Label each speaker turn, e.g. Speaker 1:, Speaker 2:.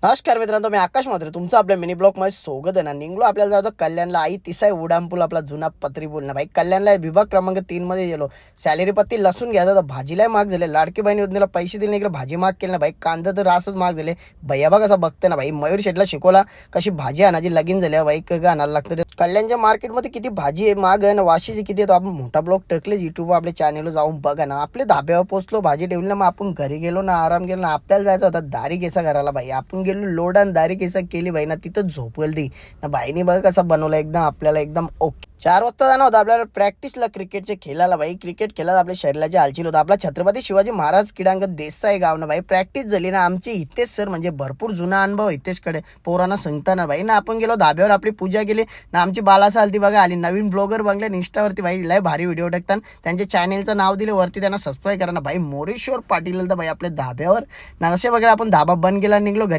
Speaker 1: नमस्कार मित्रांनो, मी आकाश म्हात्रे तुमचं आपल्या मिनी ब्लॉगमध्ये स्वागत आहे ना. निघलो आपल्याला जातो कल्याणला. आई तिसाई उड्डाणपूल आपला जुना पत्री पूल ना भाई. कल्याणला विभाग क्रमांक 3 मध्ये गेलो. सॅलरी पत्ती लसून घ्यायचा तर भाजीलाही महाग झाले. लाडकी बहीण योजनेला पैसे दिले, इकडे भाजी महाग केली ना भाई. कांदा तर रासच महाग झाले. भैया बा कसा बघते ना भाई. मयूर शेटला शिकवला कशी भाजी आणायची, लगीन झाल्या भाई का आणायला लागतं. कल्याणच्या मार्केटमध्ये किती भाजी आहे, महाग आहे ना. वाशीची किती आहे, तो आपण मोठा ब्लॉग टाकले युट्यूबवर आपल्या चॅनलवर जाऊन बघा ना. आपले धाब्यावर पोचलो, भाजी ठेवली ना. मग आपण घरी गेलो ना, आराम केला ना. आपल्याला जायचं होता दारी केसा घराला भाई. आपण गेलो लोड आणि दारी केसा केली भाई ना. तिथं झोपल ती ना भाईनी. बघा कसा बनवला एकदम आपल्याला एकदम ओके. 4 वाजता जाणं होतं आपल्याला प्रॅक्टिसला क्रिकेटचे खेळायला भाई. क्रिकेट खेळायला आपल्या शरीराची हालचाल होतं. आपला छत्रपती शिवाजी महाराज क्रीडांगण देसाई गाव ना भाई. प्रॅक्टिस झाली ना. आमचे हितेश सर म्हणजे भरपूर जुना अनुभव हितेशकडे पोरांना सांगताना भाई ना. आपण गेलो धाब्यावर, आपली पूजा केली ना. आमची बालासा आलती बघा, आली नवीन ब्लॉगर बघले इंस्टावरती भाई. लय भारी व्हिडिओ टाकतात. त्यांच्या चॅनेलचं नाव दिले वरती, त्यांना सबस्क्राईब करा ना भाई. मोरेश्वर पाटील तर भाई आपल्या धाब्यावर ना. असे वगैरे आपण धाबा बंद केला, निघलो घरी.